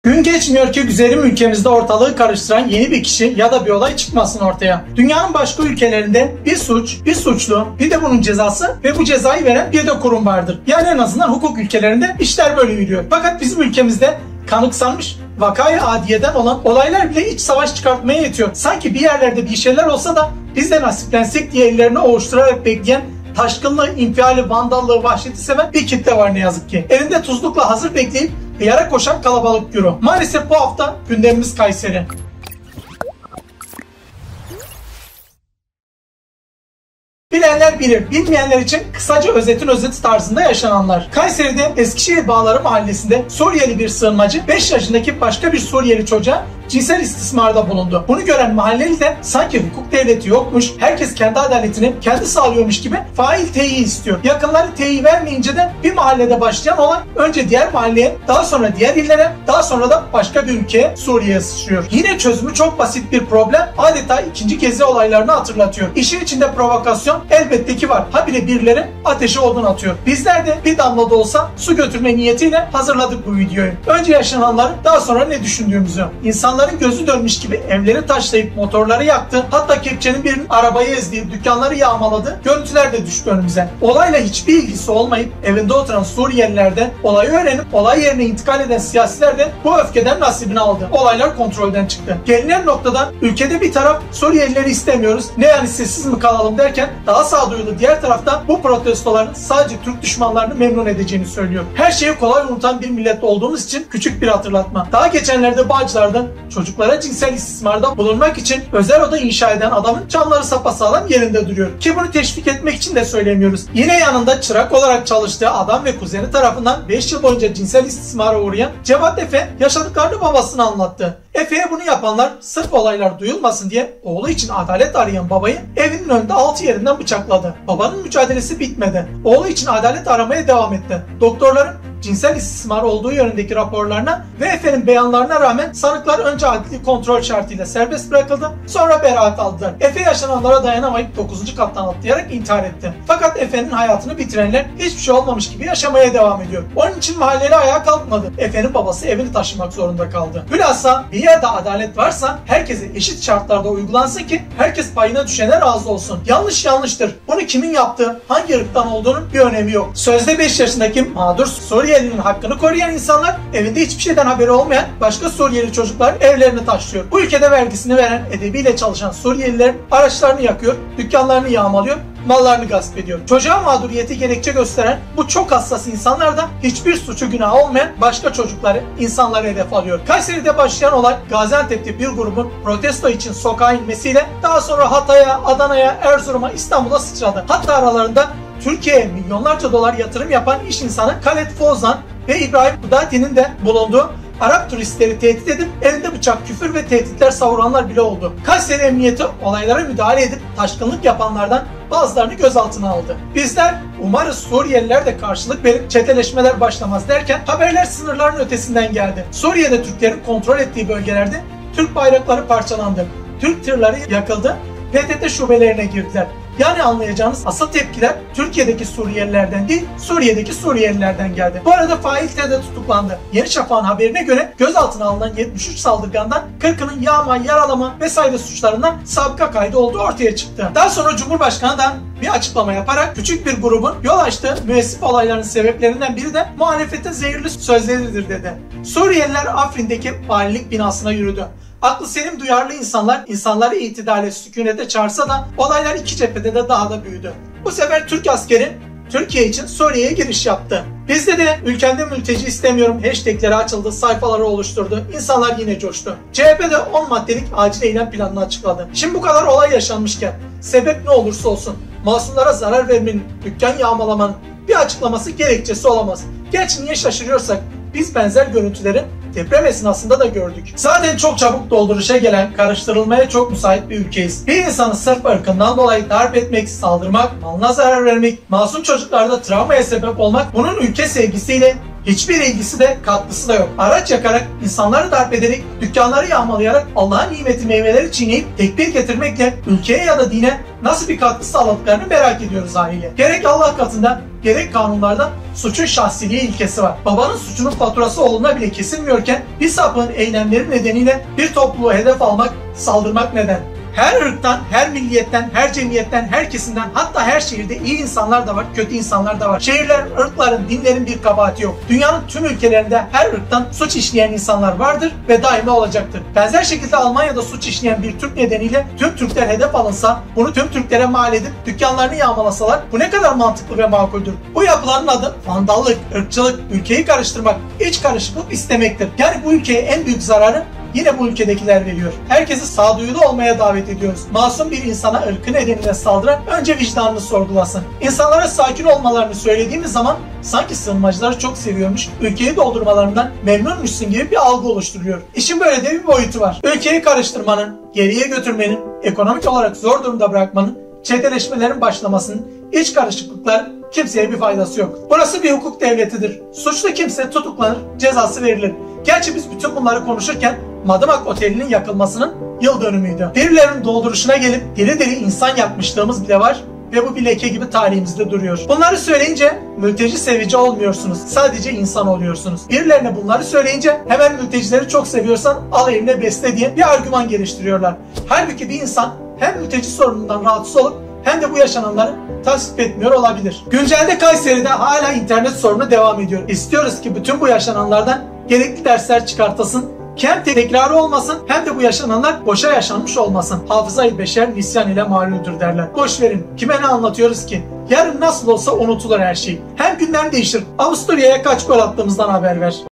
Gün geçmiyor ki güzelim ülkemizde ortalığı karıştıran yeni bir kişi ya da bir olay çıkmasın ortaya. Dünyanın başka ülkelerinde bir suç, bir suçlu, bir de bunun cezası ve bu cezayı veren bir de kurum vardır. Yani en azından hukuk ülkelerinde işler böyle yürüyor. Fakat bizim ülkemizde kanıksanmış vakayı adiyeden olan olaylar bile iç savaş çıkartmaya yetiyor. Sanki bir yerlerde bir şeyler olsa da biz de nasiplensek diye ellerini ovuşturarak bekleyen taşkınlığı, infiali, vandallığı, vahşeti seven bir kitle var ne yazık ki. Elinde tuzlukla hazır bekleyip yara koşan kalabalık güruh. Maalesef bu hafta gündemimiz Kayseri. Bilenler bilir, bilmeyenler için kısaca özetin özeti tarzında yaşananlar. Kayseri'de Eskişehir Bağları Mahallesi'nde Suriyeli bir sığınmacı 5 yaşındaki başka bir Suriyeli çocuğa cinsel istismarda bulundu. Bunu gören mahalleli de sanki hukuk devleti yokmuş, herkes kendi adaletini kendi sağlıyormuş gibi fail teyiği istiyor. Yakınları teyiği vermeyince de bir mahallede başlayan olay önce diğer mahalleye, daha sonra diğer illere, daha sonra da başka bir ülkeye, Suriye'ye sıçrıyor. Yine çözümü çok basit bir problem, adeta 2. Gezi olaylarını hatırlatıyor. İşin içinde provokasyon elbette ki var. Habire birileri ateşe odun atıyor. Bizler de bir damla da olsa su götürme niyetiyle hazırladık bu videoyu. Önce yaşananları, daha sonra ne düşündüğümüzü. İnsanların gözü dönmüş gibi evleri taşlayıp motorları yaktı. Hatta kepçenin birinin arabayı ezdiği, dükkanları yağmaladı. Görüntüler de düştü önümüze. Olayla hiçbir ilgisi olmayıp evinde oturan Suriyeliler de olayı öğrenip olay yerine intikal eden siyasiler de bu öfkeden nasibini aldı. Olaylar kontrolden çıktı. Gelinen noktada ülkede bir taraf Suriyelileri istemiyoruz, ne yani sessiz mi kalalım derken daha sağduyulu diğer tarafta bu protestoların sadece Türk düşmanlarını memnun edeceğini söylüyor. Her şeyi kolay unutan bir millet olduğumuz için küçük bir hatırlatma. Daha geçenlerde Bağcılar'da çocuklara cinsel istismarda bulunmak için özel oda inşa eden adamın camları sapasağlam yerinde duruyor. Ki bunu teşvik etmek için de söylemiyoruz. Yine yanında çırak olarak çalıştığı adam ve kuzeni tarafından 5 yıl boyunca cinsel istismara uğrayan Cevat Efe yaşadıklarını babasına anlattı. Efe'ye bunu yapanlar sırf olaylar duyulmasın diye oğlu için adalet arayan babayı evinin önünde 6 yerinden bıçakladı. Babanın mücadelesi bitmedi. Oğlu için adalet aramaya devam etti. Doktorların cinsel istismar olduğu yönündeki raporlarına ve Efe'nin beyanlarına rağmen sanıklar önce adli kontrol şartıyla serbest bırakıldı, sonra beraat aldılar. Efe yaşananlara dayanamayıp 9. kattan atlayarak intihar etti. Fakat Efe'nin hayatını bitirenler hiçbir şey olmamış gibi yaşamaya devam ediyor. Onun için mahalleli ayağa kalkmadı. Efe'nin babası evini taşımak zorunda kaldı. Hülasa bir yerde adalet varsa herkese eşit şartlarda uygulansın ki herkes payına düşene razı olsun. Yanlış yanlıştır. Bunu kimin yaptığı, hangi ırktan olduğunun bir önemi yok. Sözde 5 yaşındaki mağdur Suriyelinin hakkını koruyan insanlar evinde hiçbir şeyden haberi olmayan başka Suriyeli çocuklar evlerini taşlıyor. Bu ülkede vergisini veren, edebiyle çalışan Suriyeliler araçlarını yakıyor, dükkanlarını yağmalıyor, mallarını gasp ediyor. Çocuğa mağduriyeti gerekçe gösteren bu çok hassas insanlar da hiçbir suçu günahı olmayan başka çocukları, insanları hedef alıyor. Kayseri'de başlayan olay Gaziantep'te bir grubun protesto için sokağa inmesiyle daha sonra Hatay'a, Adana'ya, Erzurum'a, İstanbul'a sıçradı. Hatta aralarında Türkiye'ye milyonlarca dolar yatırım yapan iş insanı Khaled Fozan ve İbrahim Budati'nin de bulunduğu Arap turistleri tehdit edip elinde bıçak, küfür ve tehditler savuranlar bile oldu. Kayseri Emniyeti olaylara müdahale edip taşkınlık yapanlardan bazılarını gözaltına aldı. Bizler umarız Suriyeliler de karşılık verip çeteleşmeler başlamaz derken haberler sınırların ötesinden geldi. Suriye'de Türklerin kontrol ettiği bölgelerde Türk bayrakları parçalandı. Türk tırları yakıldı. PTT şubelerine girdiler. Yani anlayacağınız asıl tepkiler Türkiye'deki Suriyelilerden değil, Suriye'deki Suriyelilerden geldi. Bu arada fail de tutuklandı. Yeni Şafak'ın haberine göre gözaltına alınan 73 saldırgandan 40'ının yağma, yaralama vesaire suçlarından sabıka kaydı olduğu ortaya çıktı. Daha sonra Cumhurbaşkanı da bir açıklama yaparak küçük bir grubun yol açtığı müessif olayların sebeplerinden biri de muhalefetin zehirli sözleridir dedi. Suriyeliler Afrin'deki valilik binasına yürüdü. Aklı selim duyarlı insanlar insanları itidale, sükunete çağırsa da olaylar iki cephede de daha da büyüdü. Bu sefer Türk askeri Türkiye için Suriye'ye giriş yaptı. Bizde de ülkemde mülteci istemiyorum hashtagleri açıldı, sayfaları oluşturdu. İnsanlar yine coştu. CHP de 10 maddelik acil eylem planını açıkladı. Şimdi bu kadar olay yaşanmışken sebep ne olursa olsun masumlara zarar vermenin, dükkan yağmalamanın bir açıklaması gerekçesi olamaz. Gerçi niye şaşırıyorsak biz benzer görüntülerin deprem esnasında da gördük. Zaten çok çabuk dolduruşa gelen, karıştırılmaya çok müsait bir ülkeyiz. Bir insanı sırf ırkından dolayı darp etmek, saldırmak, malına zarar vermek, masum çocuklarda travmaya sebep olmak bunun ülke sevgisiyle Hiçbir ilgisi de katkısı da yok. Araç yakarak, insanları darp ederek, dükkanları yağmalayarak, Allah'ın nimeti meyveleri çiğneyip tekbir getirmekle ülkeye ya da dine nasıl bir katkı sağladıklarını merak ediyoruz haliyle. Gerek Allah katında gerek kanunlarda suçun şahsiliği ilkesi var. Babanın suçunun faturası oğluna bile kesilmiyorken bir sapığın eylemleri nedeniyle bir topluluğu hedef almak, saldırmak neden? Her ırktan, her milliyetten, her cemiyetten, her kesimden, hatta her şehirde iyi insanlar da var, kötü insanlar da var. Şehirler, ırkların, dinlerin bir kabahati yok. Dünyanın tüm ülkelerinde her ırktan suç işleyen insanlar vardır ve daima olacaktır. Benzer şekilde Almanya'da suç işleyen bir Türk nedeniyle tüm Türkler hedef alınsa, bunu tüm Türklere mal edip dükkanlarını yağmalasalar bu ne kadar mantıklı ve makuldür. Bu yapılanın adı vandallık, ırkçılık, ülkeyi karıştırmak, iç karışıklık istemektir. Yani bu ülkeye en büyük zararı yine bu ülkedekiler veriyor. Herkesi sağduyulu olmaya davet ediyoruz. Masum bir insana ırkı nedeniyle saldıran önce vicdanını sorgulasın. İnsanlara sakin olmalarını söylediğimiz zaman sanki sığınmacıları çok seviyormuş, ülkeyi doldurmalarından memnunmuşsun gibi bir algı oluşturuyor. İşin böyle de bir boyutu var. Ülkeyi karıştırmanın, geriye götürmenin, ekonomik olarak zor durumda bırakmanın, çeteleşmelerin başlamasının, iç karışıklıklar kimseye bir faydası yok. Burası bir hukuk devletidir. Suçlu kimse tutuklanır, cezası verilir. Gerçi biz bütün bunları konuşurken Madımak Oteli'nin yakılmasının yıl dönümüydü. Derilerin dolduruşuna gelip diri diri insan yakmışlığımız bile var ve bu bir leke gibi tarihimizde duruyor. Bunları söyleyince mülteci sevici olmuyorsunuz. Sadece insan oluyorsunuz. Birilerine bunları söyleyince hemen mültecileri çok seviyorsan al evine besle diye bir argüman geliştiriyorlar. Halbuki bir insan hem mülteci sorunundan rahatsız olup hem de bu yaşananları tasvip etmiyor olabilir. Güncelde Kayseri'de hala internet sorunu devam ediyor. İstiyoruz ki bütün bu yaşananlardan gerekli dersler çıkartasın, hem tekrarı olmasın hem de bu yaşananlar boşa yaşanmış olmasın. Hafıza-i beşer nisyan ile malumdur derler. Boş verin, kime ne anlatıyoruz ki? Yarın nasıl olsa unutulur her şey. Hem gündem değişir. Avusturya'ya kaç gol attığımızdan haber ver.